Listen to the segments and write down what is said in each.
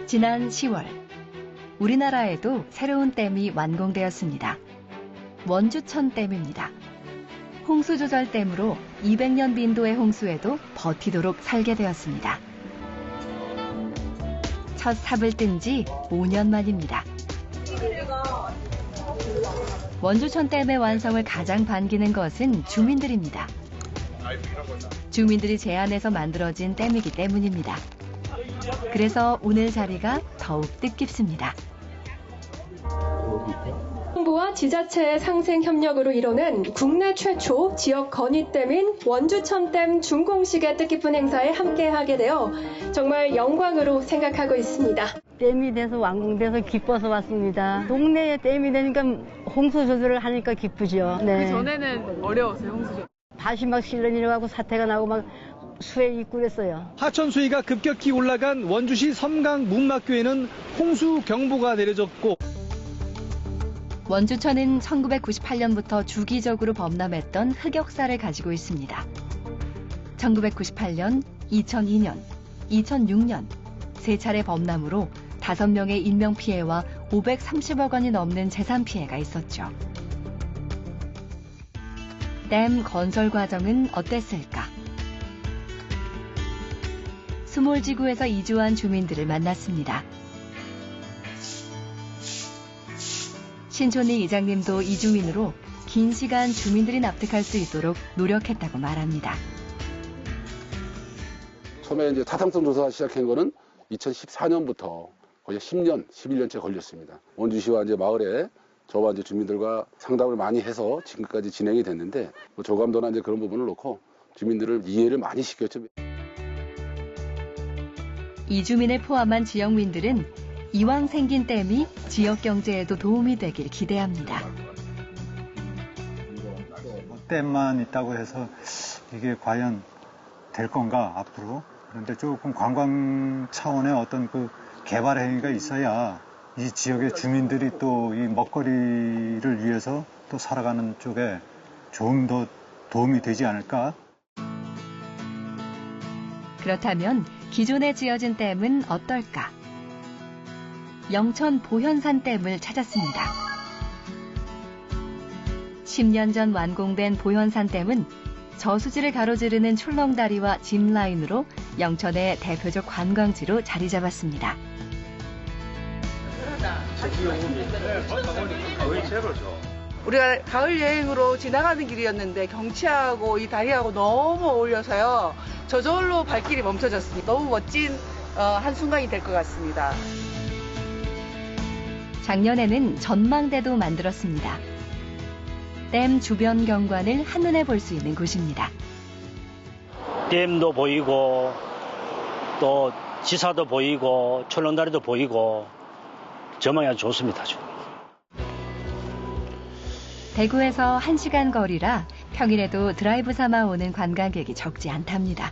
지난 10월, 우리나라에도 새로운 댐이 완공되었습니다. 원주천댐입니다. 홍수조절댐으로 200년 빈도의 홍수에도 버티도록 설계되었습니다. 첫 삽을 뜬 지 5년 만입니다. 원주천댐의 완성을 가장 반기는 것은 주민들입니다. 주민들이 제안해서 만들어진 댐이기 때문입니다. 그래서 오늘 자리가 더욱 뜻깊습니다. 정부와 지자체의 상생 협력으로 이뤄낸 국내 최초 지역 건의댐인 원주천댐 준공식의 뜻깊은 행사에 함께하게 되어 정말 영광으로 생각하고 있습니다. 댐이 돼서 완공돼서 기뻐서 왔습니다. 동네에 댐이 되니까 홍수 조절을 하니까 기쁘죠. 네. 그 전에는 어려웠어요, 홍수 조절. 밭이 막 실려내려가고 사태가 나고 막 수해 있고 그랬어요. 하천 수위가 급격히 올라간 원주시 섬강 문막교에는 홍수 경보가 내려졌고 원주천은 1998년부터 주기적으로 범람했던 흑역사를 가지고 있습니다. 1998년, 2002년, 2006년 세 차례 범람으로 5명의 인명피해와 530억 원이 넘는 재산피해가 있었죠. 댐 건설 과정은 어땠을까? 수몰지구에서 이주한 주민들을 만났습니다. 신촌리 이장님도 이주민으로 긴 시간 주민들이 납득할 수 있도록 노력했다고 말합니다. 처음에 이제 타당성 조사 시작한 거는 2014년부터 거의 10년, 11년째 걸렸습니다. 원주시와 이제 마을에 저와 이제 주민들과 상담을 많이 해서 지금까지 진행이 됐는데 저감도나 이제 그런 부분을 놓고 주민들을 이해를 많이 시켰죠. 이주민을 포함한 지역민들은 이왕 생긴 댐이 지역 경제에도 도움이 되길 기대합니다. 댐만 있다고 해서 이게 과연 될 건가 앞으로? 그런데 조금 관광 차원의 어떤 그 개발 행위가 있어야 이 지역의 주민들이 또 이 먹거리를 위해서 또 살아가는 쪽에 좀 더 도움이 되지 않을까? 그렇다면 기존에 지어진 댐은 어떨까? 영천 보현산 댐을 찾았습니다. 10년 전 완공된 보현산 댐은 저수지를 가로지르는 출렁다리와 짚라인으로 영천의 대표적 관광지로 자리 잡았습니다. 우리가 가을 여행으로 지나가는 길이었는데 경치하고 이 다리하고 너무 어울려서요. 저절로 발길이 멈춰졌습니다. 너무 멋진 한순간이 될 것 같습니다. 작년에는 전망대도 만들었습니다. 댐 주변 경관을 한눈에 볼 수 있는 곳입니다. 댐도 보이고 또 지사도 보이고 출렁다리도 보이고 전망이 아주 좋습니다. 대구에서 1시간 거리라 평일에도 드라이브 삼아 오는 관광객이 적지 않답니다.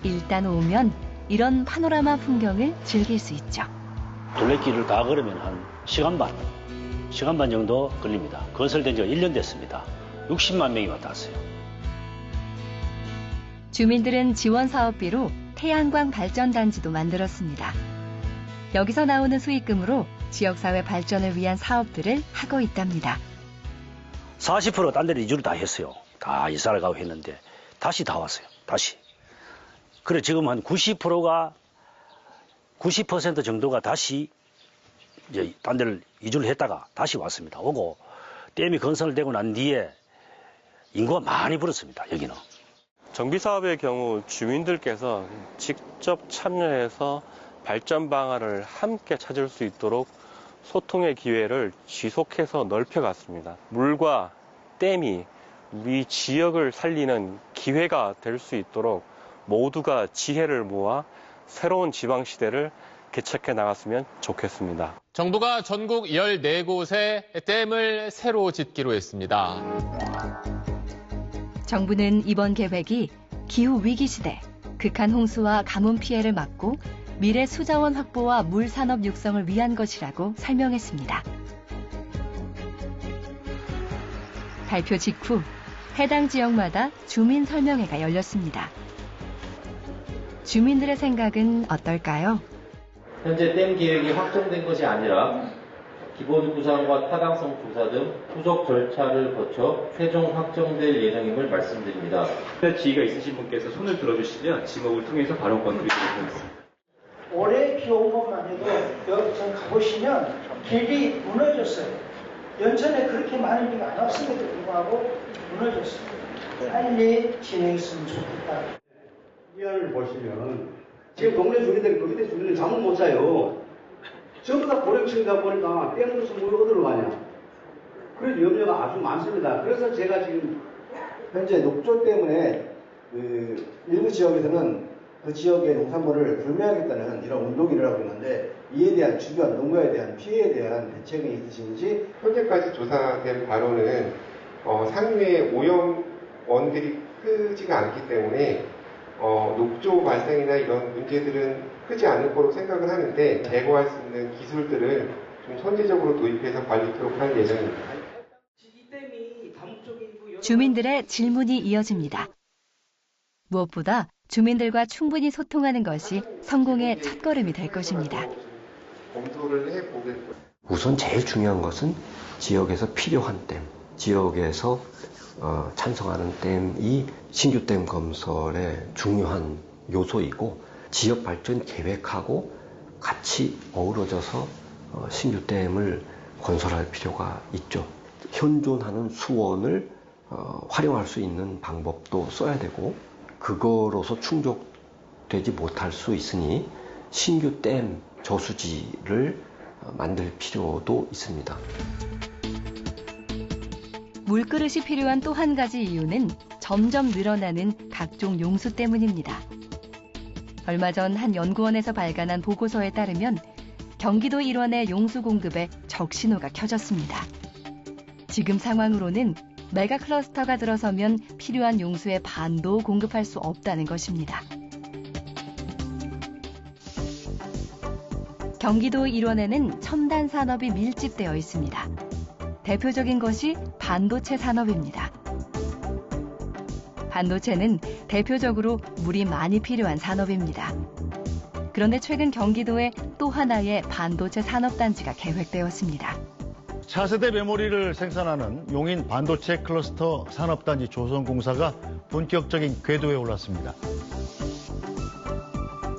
일단 오면 이런 파노라마 풍경을 즐길 수 있죠. 둘레길을 다 걸으면 한 시간 반 정도 걸립니다. 건설된 지가 1년 됐습니다. 60만 명이 왔다 갔어요. 주민들은 지원 사업비로 태양광 발전단지도 만들었습니다. 여기서 나오는 수익금으로 지역사회 발전을 위한 사업들을 하고 있답니다. 40% 딴 데로 이주를 다 했어요. 다 이사를 가고 했는데 다시 다 왔어요. 다시. 그래 지금 한 90% 정도가 다시 이제 딴 데를 이주를 했다가 다시 왔습니다. 오고 댐이 건설되고 난 뒤에 인구가 많이 불었습니다. 여기는. 정비사업의 경우 주민들께서 직접 참여해서 발전 방안을 함께 찾을 수 있도록 소통의 기회를 지속해서 넓혀갔습니다. 물과 댐이 우리 지역을 살리는 기회가 될 수 있도록 모두가 지혜를 모아 새로운 지방시대를 개척해 나갔으면 좋겠습니다. 정부가 전국 14곳에 댐을 새로 짓기로 했습니다. 정부는 이번 계획이 기후위기 시대, 극한 홍수와 가뭄 피해를 막고 미래 수자원 확보와 물산업 육성을 위한 것이라고 설명했습니다. 발표 직후 해당 지역마다 주민 설명회가 열렸습니다. 주민들의 생각은 어떨까요? 현재 댐 계획이 확정된 것이 아니라 기본 구상과 타당성 조사 등 후속 절차를 거쳐 최종 확정될 예정임을 말씀드립니다. 지위가 있으신 분께서 손을 들어주시면 지목을 통해서 바로 건드리도록 하겠습니다. 올해 비 온 것만 해도 여기 좀 가보시면 길이 무너졌어요. 연천에 그렇게 많은 비가 안 왔음에도 불구하고 무너졌어요. 빨리 진행했으면 좋겠다. 이안을 보시면 지금 동네 주민들이 그 밑에 주민들 잠을 못 자요. 전부 다 고령층이다 보니까 떼어서 뭘 어디로 가냐. 그런 염려가 아주 많습니다. 그래서 제가 지금 현재 녹조 때문에 일부 지역에서는 그 지역의 농산물을 불매하겠다는 이런 운동이 일어나고 있는데 이에 대한 주변 농가에 대한 피해에 대한 대책이 있으신지. 현재까지 조사된 바로는 상류의 오염원들이 크지가 않기 때문에 녹조 발생이나 이런 문제들은 크지 않을 거로 생각을 하는데 제거할 수 있는 기술들을 좀 선제적으로 도입해서 관리토록 할 예정입니다. 주민들의 질문이 이어집니다. 무엇보다 주민들과 충분히 소통하는 것이 성공의 첫걸음이 될 것입니다. 검토를 해보겠고요. 우선 제일 중요한 것은 지역에서 필요한 댐, 지역에서 찬성하는 댐이 신규 댐 건설의 중요한 요소이고 지역 발전 계획하고 같이 어우러져서 신규 댐을 건설할 필요가 있죠. 현존하는 수원을 활용할 수 있는 방법도 써야 되고 그거로서 충족되지 못할 수 있으니 신규 댐 저수지를 만들 필요도 있습니다. 물그릇이 필요한 또 한 가지 이유는 점점 늘어나는 각종 용수 때문입니다. 얼마 전 한 연구원에서 발간한 보고서에 따르면 경기도 일원의 용수 공급에 적신호가 켜졌습니다. 지금 상황으로는 메가 클러스터가 들어서면 필요한 용수의 반도 공급할 수 없다는 것입니다. 경기도 일원에는 첨단 산업이 밀집되어 있습니다. 대표적인 것이 반도체 산업입니다. 반도체는 대표적으로 물이 많이 필요한 산업입니다. 그런데 최근 경기도에 또 하나의 반도체 산업단지가 계획되었습니다. 차세대 메모리를 생산하는 용인 반도체 클러스터 산업단지 조성공사가 본격적인 궤도에 올랐습니다.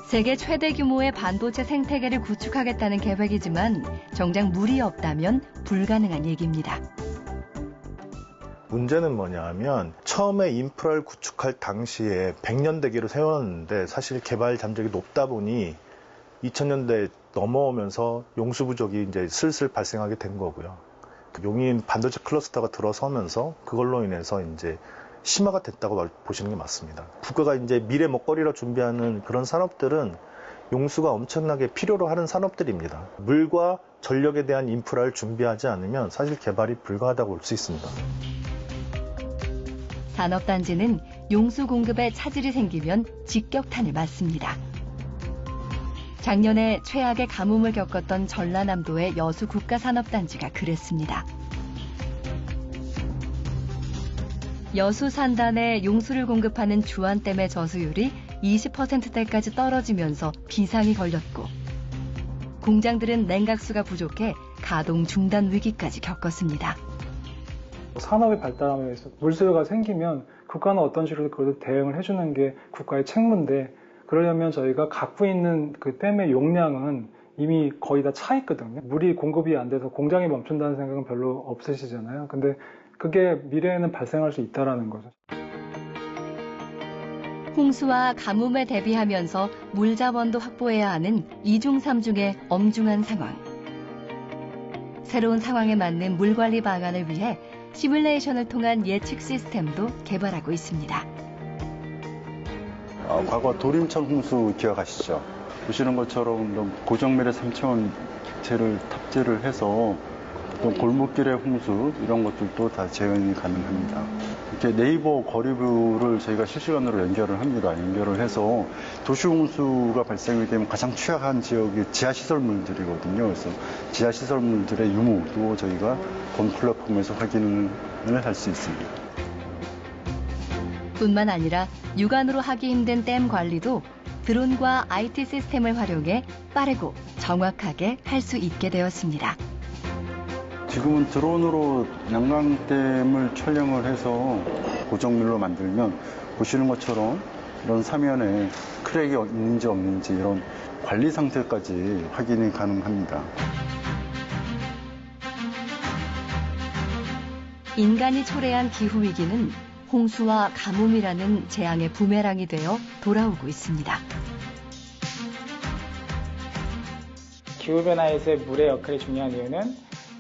세계 최대 규모의 반도체 생태계를 구축하겠다는 계획이지만 정작 물이 없다면 불가능한 얘기입니다. 문제는 뭐냐 하면 처음에 인프라를 구축할 당시에 100년 대기로 세웠는데 사실 개발 잠적이 높다 보니 2000년대 넘어오면서 용수 부족이 이제 슬슬 발생하게 된 거고요. 용인 반도체 클러스터가 들어서면서 그걸로 인해서 이제 심화가 됐다고 보시는 게 맞습니다. 국가가 이제 미래 먹거리로 준비하는 그런 산업들은 용수가 엄청나게 필요로 하는 산업들입니다. 물과 전력에 대한 인프라를 준비하지 않으면 사실 개발이 불가하다고 볼 수 있습니다. 산업단지는 용수 공급에 차질이 생기면 직격탄을 맞습니다. 작년에 최악의 가뭄을 겪었던 전라남도의 여수 국가산업단지가 그랬습니다. 여수 산단에 용수를 공급하는 주안댐의 저수율이 20%대까지 떨어지면서 비상이 걸렸고 공장들은 냉각수가 부족해 가동 중단 위기까지 겪었습니다. 산업이 발달하면서 물수요가 생기면 국가는 어떤 식으로 그것을 대응을 해주는 게 국가의 책무인데 그러려면 저희가 갖고 있는 그 댐의 용량은 이미 거의 다 차 있거든요. 물이 공급이 안 돼서 공장이 멈춘다는 생각은 별로 없으시잖아요. 근데 그게 미래에는 발생할 수 있다는 거죠. 홍수와 가뭄에 대비하면서 물 자원도 확보해야 하는 이중삼중의 엄중한 상황. 새로운 상황에 맞는 물 관리 방안을 위해 시뮬레이션을 통한 예측 시스템도 개발하고 있습니다. 과거 도림천 홍수 기억하시죠? 보시는 것처럼 고정밀의 생체원 기체를 탑재를 해서 또 골목길의 홍수 이런 것들도 다 재현이 가능합니다. 이렇게 네이버 거리뷰를 저희가 실시간으로 연결을 합니다. 연결을 해서 도시홍수가 발생이 되면 가장 취약한 지역이 지하시설물들이거든요. 그래서 지하시설물들의 유무도 저희가 본 플랫폼에서 확인을 할 수 있습니다. 뿐만 아니라 육안으로 하기 힘든 댐 관리도 드론과 IT 시스템을 활용해 빠르고 정확하게 할 수 있게 되었습니다. 지금은 드론으로 난강댐을 촬영을 해서 고정밀로 만들면 보시는 것처럼 이런 사면에 크랙이 있는지 없는지 이런 관리 상태까지 확인이 가능합니다. 인간이 초래한 기후위기는 홍수와 가뭄이라는 재앙의 부메랑이 되어 돌아오고 있습니다. 기후변화에서의 물의 역할이 중요한 이유는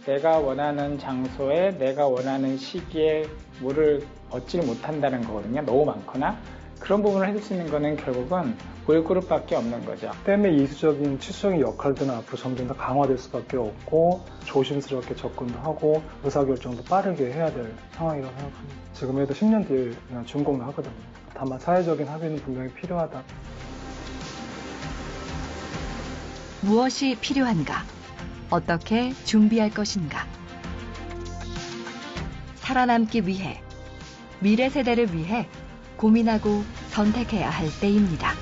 내가 원하는 장소에 내가 원하는 시기에 물을 얻지를 못한다는 거거든요. 너무 많거나. 그런 부분을 해줄 수 있는 거는 결국은 물그룹밖에 없는 거죠. 댐의 이수적인 치수적인 역할들은 앞으로 점점 더 강화될 수밖에 없고 조심스럽게 접근도 하고 의사결정도 빠르게 해야 될 상황이라고 생각합니다. 지금에도 10년 뒤에 준공을 하거든요. 다만 사회적인 합의는 분명히 필요하다. 무엇이 필요한가? 어떻게 준비할 것인가? 살아남기 위해, 미래 세대를 위해 고민하고 선택해야 할 때입니다.